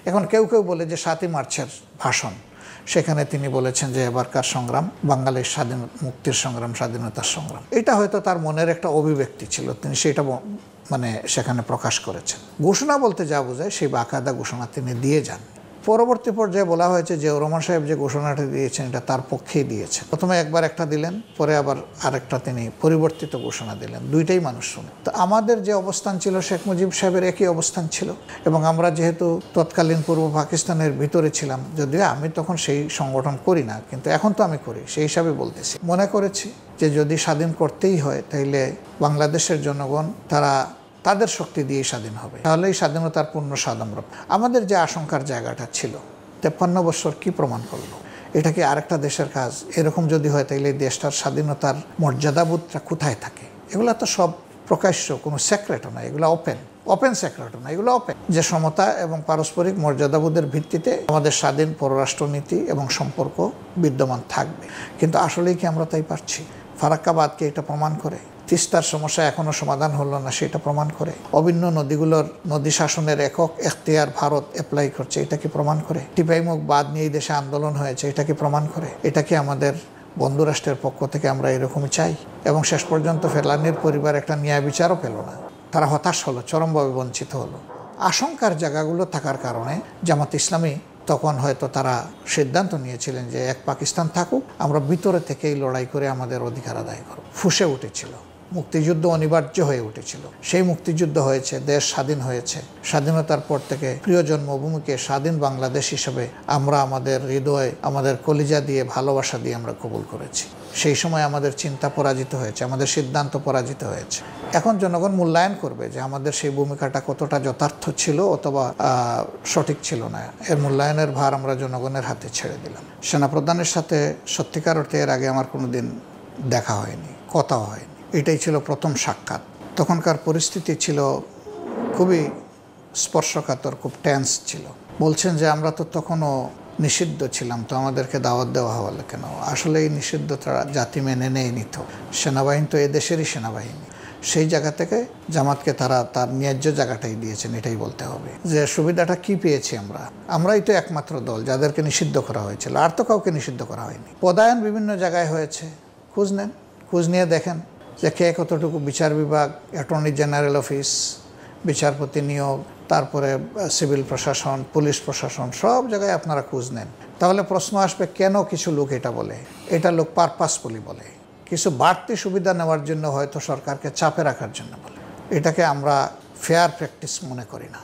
এখন কেউ কেউ বলে যে ৭ই মার্চের ভাষণ, সেখানে তিনি বলেছেন যে এবারকার সংগ্রাম বাঙালির স্বাধীন মুক্তির সংগ্রাম, স্বাধীনতার সংগ্রাম। এটা হয়তো তার মনের একটা অভিব্যক্তি ছিল, তিনি সেটা সেখানে প্রকাশ করেছেন। ঘোষণা বলতে যা বোঝায় সেই বাকায়দা ঘোষণা তিনি দিয়ে যান। পরবর্তী পর্যায়ে বলা হয়েছে যে রহমান সাহেব যে ঘোষণাটা দিয়েছেন এটা তার পক্ষেই দিয়েছেন। প্রথমে একবার একটা দিলেন, পরে আবার আরেকটা তিনি পরিবর্তিত ঘোষণা দিলেন। দুইটাই মানুষ শুনে। তো আমাদের যে অবস্থান ছিল শেখ মুজিব সাহেবের একই অবস্থান ছিল, এবং আমরা যেহেতু তৎকালীন পূর্ব পাকিস্তানের ভিতরে ছিলাম, যদিও আমি তখন সেই সংগঠন করি না, কিন্তু এখন তো আমি করি, সেই হিসাবে বলতেছি। মনে করেছি যে যদি স্বাধীন করতেই হয় তাইলে বাংলাদেশের জনগণ তাদের শক্তি দিয়েই স্বাধীন হবে, তাহলে এই স্বাধীনতার পূর্ণ স্বাদ আমরা। আমাদের যে আশঙ্কার জায়গাটা ছিল 53 বছর কি প্রমাণ করলো, এটা কি আরেকটা দেশের কাজ? এরকম যদি হয় তাহলে এই দেশটার স্বাধীনতার মর্যাদাবোধটা কোথায় থাকে? এগুলো তো সব প্রকাশ্য, কোনো সেক্রেটও না, এগুলো ওপেন সেক্রেটও না, এগুলো ওপেন। যে সমতা এবং পারস্পরিক মর্যাদাবোধের ভিত্তিতে আমাদের স্বাধীন পররাষ্ট্রনীতি এবং সম্পর্ক বিদ্যমান থাকবে। কিন্তু আসলেই কি আমরা তাই পারছি? ফারাক্কাবাদকে এটা প্রমাণ করে। তিস্তার সমস্যা এখনো সমাধান হলো না, সেটা প্রমাণ করে। অভিন্ন নদীগুলোর নদী শাসনের একক এখতিয়ার ভারত অ্যাপ্লাই করছে, এটা কি প্রমাণ করে? টিপাইমুখ বাঁধ নিয়ে দেশে আন্দোলন হয়েছে, এটা কি প্রমাণ করে? এটা কি আমাদের বন্ধু রাষ্ট্রের পক্ষ থেকে আমরা এরকমই চাই? এবং শেষ পর্যন্ত ফেলানির পরিবার একটা ন্যায় বিচারও পেল না, তারা হতাশ হলো, চরমভাবে বঞ্চিত হলো। আশঙ্কার জায়গাগুলো থাকার কারণে জামাত ইসলামী তখন হয়তো তারা সিদ্ধান্ত নিয়েছিলেন যে এক পাকিস্তান থাকুক, আমরা ভিতরে থেকেই লড়াই করে আমাদের অধিকার আদায় করব। ফুঁসে উঠেছিল, মুক্তিযুদ্ধ অনিবার্য হয়ে উঠেছিল। সেই মুক্তিযুদ্ধ হয়েছে, দেশ স্বাধীন হয়েছে। স্বাধীনতার পর থেকে প্রিয় জন্মভূমিকে স্বাধীন বাংলাদেশ হিসেবে আমরা আমাদের হৃদয়, আমাদের কলিজা দিয়ে, ভালোবাসা দিয়ে আমরা কবুল করেছি। সেই সময় আমাদের চিন্তা পরাজিত হয়েছে, আমাদের সিদ্ধান্ত পরাজিত হয়েছে। এখন জনগণ মূল্যায়ন করবে যে আমাদের সেই ভূমিকাটা কতটা যথার্থ ছিল অথবা সঠিক ছিল না। এর মূল্যায়নের ভার আমরা জনগণের হাতে ছেড়ে দিলাম। সেনাপ্রধানের সাথে সত্যিকার অর্থে এর আগে আমার কোনোদিন দেখা হয়নি, কথাও হয়নি। এটাই ছিল প্রথম সাক্ষাৎ। তখনকার পরিস্থিতি ছিল খুবই স্পর্শকাতর, খুব টেন্স ছিল। বলছেন যে আমরা তো তখনও নিষিদ্ধ ছিলাম, তো আমাদেরকে দাওয়াত দেওয়া হলো কেন? আসলে এই নিষিদ্ধতা জাতি মেনে নেই নিত। সেনাবাহিনী তো এদেশেরই সেনাবাহিনী। সেই জায়গা থেকে জামাতকে তারা তার ন্যায্য জায়গাটাই দিয়েছেন, এটাই বলতে হবে। যে সুবিধাটা কি পেয়েছি আমরাই তো একমাত্র দল যাদেরকে নিষিদ্ধ করা হয়েছিল, আর তো কাউকে নিষিদ্ধ করা হয়নি। পদায়ন বিভিন্ন জায়গায় হয়েছে, খোঁজ নেন, খোঁজ নিয়ে দেখেন যে কে কতটুকু বিচার বিভাগ, অ্যাটর্নি জেনারেল অফিস, বিচারপতি নিয়োগ, তারপরে সিভিল প্রশাসন, পুলিশ প্রশাসন, সব জায়গায় আপনারা খোঁজ নেন। তাহলে প্রশ্ন আসবে কেন কিছু লোক এটা বলে? এটা লোক পারপাসফুলি বলে, কিছু বাড়তি সুবিধা নেওয়ার জন্য, হয়তো সরকারকে চাপে রাখার জন্য বলে। এটাকে আমরা ফেয়ার প্র্যাকটিস মনে করি না।